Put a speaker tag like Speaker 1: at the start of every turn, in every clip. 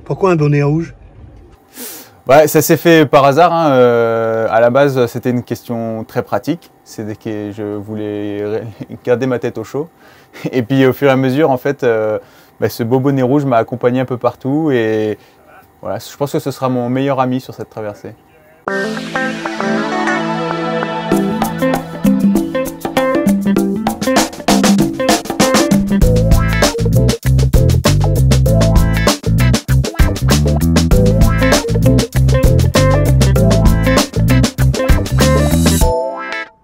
Speaker 1: Pourquoi un bonnet rouge?
Speaker 2: Ouais, ça s'est fait par hasard. Hein. À la base, c'était une question très pratique. C'est que je voulais garder ma tête au chaud. Et puis au fur et à mesure, en fait, ce beau bonnet rouge m'a accompagné un peu partout. Et voilà, je pense que ce sera mon meilleur ami sur cette traversée.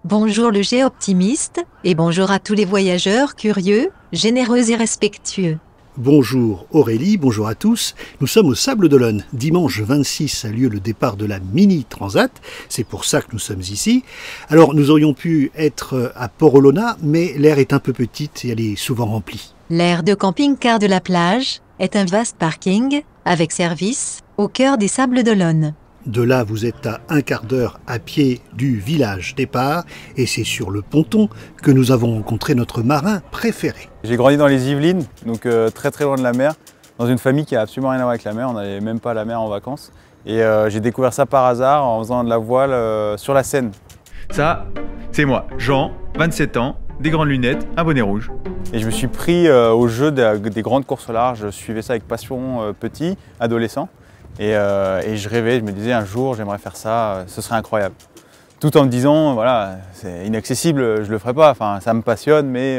Speaker 3: Bonjour le Géoptimiste, et bonjour à tous les voyageurs curieux, généreux et respectueux.
Speaker 1: Bonjour Aurélie, bonjour à tous. Nous sommes au Sable d'Olonne. Dimanche 26 a lieu le départ de la Mini Transat. C'est pour ça que nous sommes ici. Alors nous aurions pu être à Port-Olona, mais l'aire est un peu petite et elle est souvent remplie.
Speaker 3: L'aire de camping-car de la plage est un vaste parking avec service au cœur des Sables d'Olonne.
Speaker 1: De là, vous êtes à un quart d'heure à pied du village départ et c'est sur le ponton que nous avons rencontré notre marin préféré.
Speaker 2: J'ai grandi dans les Yvelines, donc très très loin de la mer, dans une famille qui a absolument rien à voir avec la mer, on n'allait même pas à la mer en vacances. Et j'ai découvert ça par hasard en faisant de la voile sur la Seine.
Speaker 4: Ça, c'est moi, Jean, 27 ans, des grandes lunettes, un bonnet rouge.
Speaker 2: Et je me suis pris au jeu des grandes courses au large, je suivais ça avec passion petit, adolescent. Et je rêvais, je me disais un jour j'aimerais faire ça, ce serait incroyable. Tout en me disant, voilà, c'est inaccessible, je le ferai pas, enfin ça me passionne, mais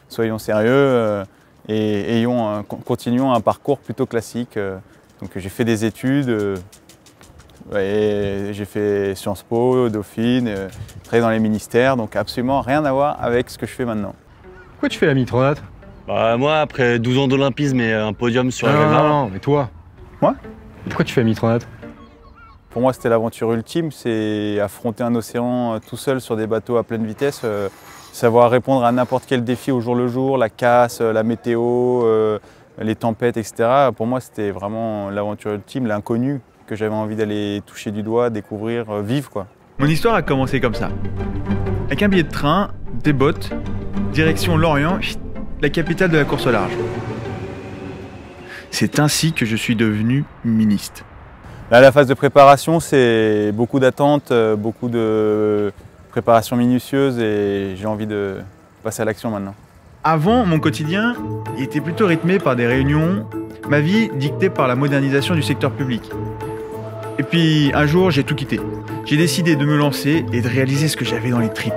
Speaker 2: soyons sérieux et continuons un parcours plutôt classique. Donc j'ai fait des études, j'ai fait Sciences Po, Dauphine, travaillé dans les ministères, donc absolument rien à voir avec ce que je fais maintenant.
Speaker 5: Pourquoi tu fais la Mini-Transat?
Speaker 6: Bah moi, après 12 ans d'olympisme et un podium sur la
Speaker 5: Non, mais toi?
Speaker 2: Moi?
Speaker 5: Pourquoi tu fais la Mini-Transat?
Speaker 2: Pour moi, c'était l'aventure ultime, c'est affronter un océan tout seul sur des bateaux à pleine vitesse, savoir répondre à n'importe quel défi au jour le jour, la casse, la météo, les tempêtes, etc. Pour moi, c'était vraiment l'aventure ultime, l'inconnu que j'avais envie d'aller toucher du doigt, découvrir, vivre, quoi.
Speaker 4: Mon histoire a commencé comme ça. Avec un billet de train, des bottes, direction Lorient, la capitale de la course au large. C'est ainsi que je suis devenu ministe.
Speaker 2: Là, la phase de préparation, c'est beaucoup d'attentes, beaucoup de préparation minutieuse et j'ai envie de passer à l'action maintenant.
Speaker 4: Avant, mon quotidien était plutôt rythmé par des réunions, ma vie dictée par la modernisation du secteur public. Et puis, un jour, j'ai tout quitté. J'ai décidé de me lancer et de réaliser ce que j'avais dans les tripes.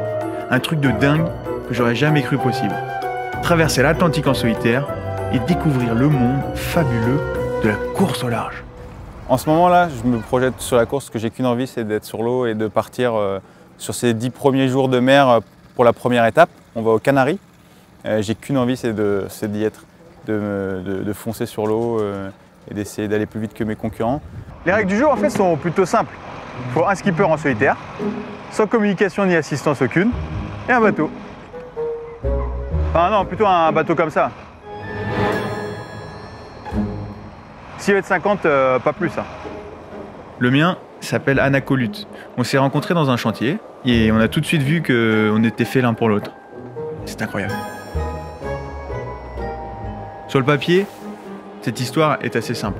Speaker 4: Un truc de dingue que j'aurais jamais cru possible. Traverser l'Atlantique en solitaire et découvrir le monde fabuleux de la course au large.
Speaker 2: En ce moment-là, je me projette sur la course, ce que j'ai qu'une envie, c'est d'être sur l'eau et de partir sur ces 10 premiers jours de mer pour la première étape. On va aux Canaries. J'ai qu'une envie, c'est d'y être, de foncer sur l'eau et d'essayer d'aller plus vite que mes concurrents. Les règles du jeu, en fait, sont plutôt simples. Il faut un skipper en solitaire, sans communication ni assistance aucune, et un bateau. Enfin non, plutôt un bateau comme ça. 6,50 m, pas plus. Hein.
Speaker 4: Le mien s'appelle Anacolute. On s'est rencontrés dans un chantier et on a tout de suite vu qu'on était faits l'un pour l'autre. C'est incroyable. Sur le papier, cette histoire est assez simple.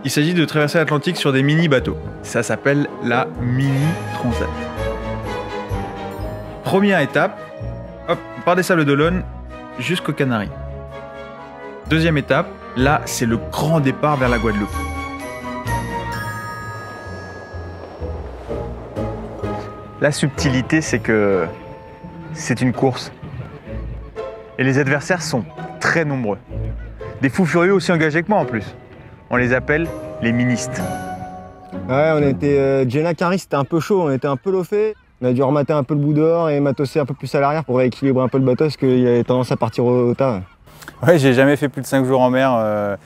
Speaker 4: Il s'agit de traverser l'Atlantique sur des mini-bateaux. Ça s'appelle la Mini-Transat. Première étape, hop, on part des Sables d'Olonne jusqu'aux Canaries. Deuxième étape, là, c'est le grand départ vers la Guadeloupe.
Speaker 2: La subtilité, c'est que c'est une course. Et les adversaires sont très nombreux. Des fous furieux aussi engagés que moi en plus. On les appelle les ministes.
Speaker 7: Ouais, on était Jenna Carey, c'était un peu chaud, on était un peu loffé. On a dû remater un peu le bout dehors et matosser un peu plus à l'arrière pour rééquilibrer un peu le bateau parce qu'il avait tendance à partir au tas.
Speaker 2: Ouais, j'ai jamais fait plus de 5 jours en mer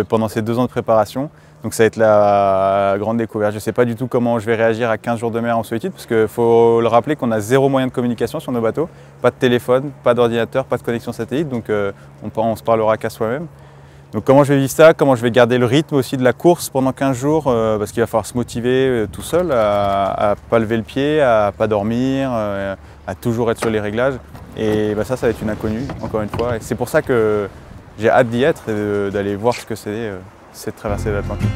Speaker 2: pendant ces 2 ans de préparation. Donc ça va être la grande découverte. Je ne sais pas du tout comment je vais réagir à 15 jours de mer en solitude parce qu'il faut le rappeler qu'on a 0 moyen de communication sur nos bateaux. Pas de téléphone, pas d'ordinateur, pas de connexion satellite, donc on se parlera qu'à soi-même. Donc comment je vais vivre ça, comment je vais garder le rythme aussi de la course pendant 15 jours, parce qu'il va falloir se motiver tout seul à pas lever le pied, à pas dormir, à toujours être sur les réglages. Et ça va être une inconnue, encore une fois. Et c'est pour ça que j'ai hâte d'y être et d'aller voir ce que c'est c'est de traverser l'Atlantique.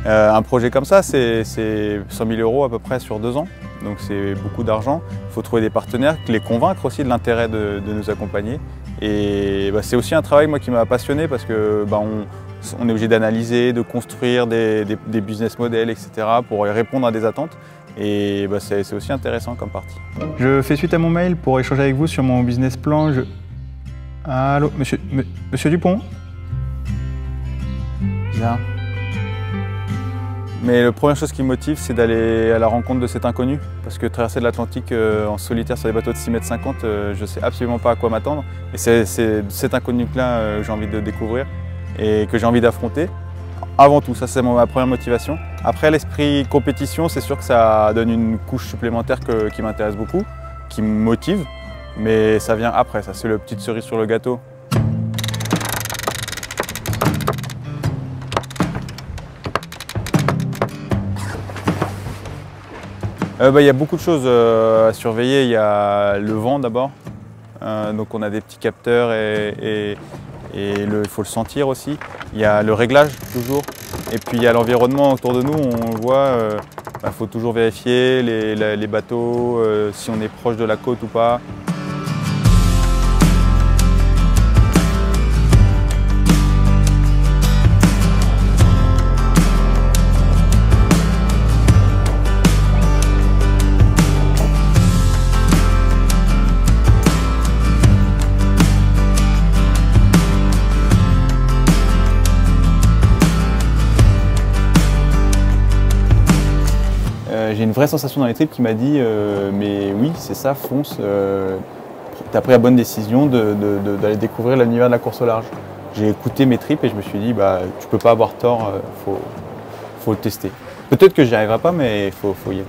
Speaker 2: Un projet comme ça, c'est 100 000 € à peu près sur 2 ans, donc c'est beaucoup d'argent. Il faut trouver des partenaires, les convaincre aussi de l'intérêt de nous accompagner. Et c'est aussi un travail moi, qui m'a passionné parce que on est obligé d'analyser, de construire des business models, etc. pour répondre à des attentes. Et c'est aussi intéressant comme partie.
Speaker 4: Je fais suite à mon mail pour échanger avec vous sur mon business plan. Allô, monsieur Dupont?
Speaker 2: Bien. Mais la première chose qui me motive, c'est d'aller à la rencontre de cet inconnu. Parce que traverser de l'Atlantique en solitaire sur des bateaux de 6,50 m, je ne sais absolument pas à quoi m'attendre. Et c'est cet inconnu-là que j'ai envie de découvrir et que j'ai envie d'affronter. Avant tout, ça c'est ma première motivation. Après, l'esprit compétition, c'est sûr que ça donne une couche supplémentaire qui m'intéresse beaucoup, qui me motive. Mais ça vient après, ça c'est le petite cerise sur le gâteau. Il y a beaucoup de choses à surveiller. Il y a le vent d'abord. Donc on a des petits capteurs et il faut le sentir aussi. Il y a le réglage toujours. Et puis il y a l'environnement autour de nous. On voit, faut toujours vérifier les bateaux, si on est proche de la côte ou pas. J'ai une vraie sensation dans les tripes qui m'a dit mais oui, c'est ça, fonce, t'as pris la bonne décision d'aller découvrir l'univers de la course au large. J'ai écouté mes tripes et je me suis dit tu peux pas avoir tort, faut le tester. Peut-être que j'y arriverai pas, mais faut y aller.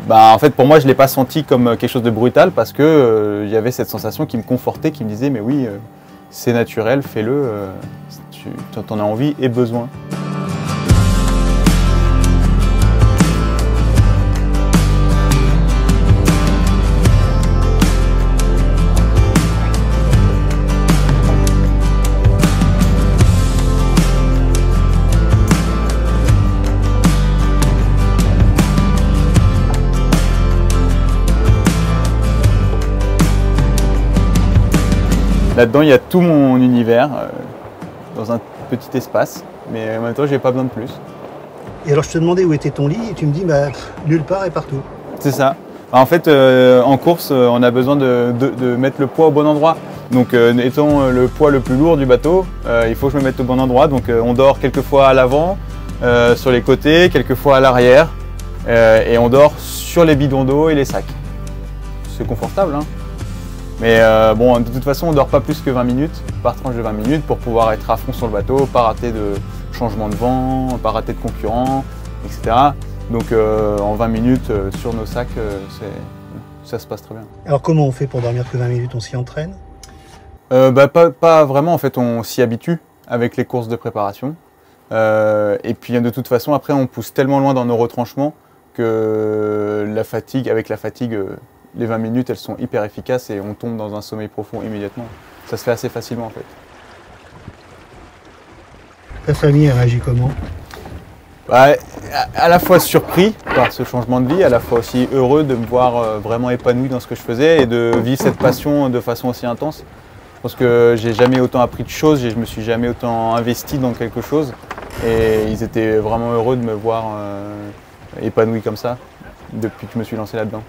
Speaker 2: En fait, pour moi, je l'ai pas senti comme quelque chose de brutal parce que y avait cette sensation qui me confortait, qui me disait mais oui, c'est naturel, fais-le, tu en as envie et besoin. Là-dedans, il y a tout mon univers dans un petit espace, mais en même temps, j'ai pas besoin de plus.
Speaker 1: Et alors, je te demandais où était ton lit et tu me dis nulle part et partout.
Speaker 2: C'est ça. En fait, en course, on a besoin de mettre le poids au bon endroit. Donc, étant le poids le plus lourd du bateau, il faut que je me mette au bon endroit. Donc, on dort quelquefois à l'avant, sur les côtés, quelquefois à l'arrière, et on dort sur les bidons d'eau et les sacs. C'est confortable, hein. Mais de toute façon, on ne dort pas plus que 20 minutes, par tranche de 20 minutes, pour pouvoir être à fond sur le bateau, pas rater de changement de vent, pas rater de concurrents, etc. Donc en 20 minutes sur nos sacs, ça se passe très bien.
Speaker 1: Alors comment on fait pour dormir que 20 minutes? On s'y entraîne?
Speaker 2: Pas vraiment, en fait, on s'y habitue avec les courses de préparation. Et puis de toute façon, après, on pousse tellement loin dans nos retranchements que avec la fatigue, les 20 minutes, elles sont hyper efficaces et on tombe dans un sommeil profond immédiatement. Ça se fait assez facilement en fait.
Speaker 1: Ta famille a réagi comment?
Speaker 2: À la fois surpris par ce changement de vie, à la fois aussi heureux de me voir vraiment épanoui dans ce que je faisais et de vivre cette passion de façon aussi intense. Parce que j'ai jamais autant appris de choses, je me suis jamais autant investi dans quelque chose. Et ils étaient vraiment heureux de me voir épanoui comme ça depuis que je me suis lancé là-dedans.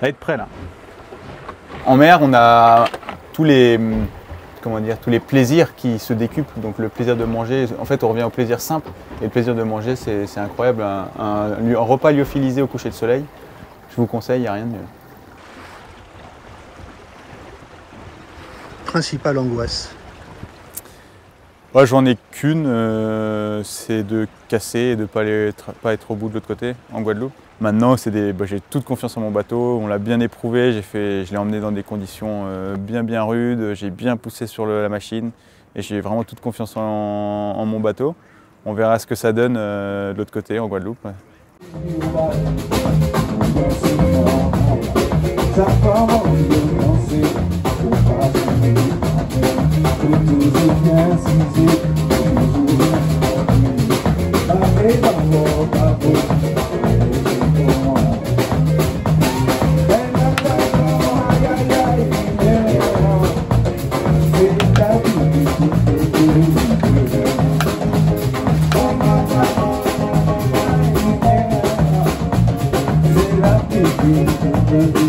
Speaker 4: À être prêt là.
Speaker 2: En mer, on a tous les plaisirs qui se décuplent. Donc le plaisir de manger, en fait on revient au plaisir simple. Et le plaisir de manger, c'est incroyable. Un repas lyophilisé au coucher de soleil, je vous conseille, il n'y a rien de mieux.
Speaker 1: Principale angoisse.
Speaker 2: Moi, j'en ai qu'une, c'est de casser et de ne pas être au bout de l'autre côté, en Guadeloupe. Maintenant, j'ai toute confiance en mon bateau, on l'a bien éprouvé, je l'ai emmené dans des conditions bien rudes, j'ai bien poussé sur la machine et j'ai vraiment toute confiance en mon bateau. On verra ce que ça donne de l'autre côté, en Guadeloupe. Ouais.
Speaker 8: Thank you.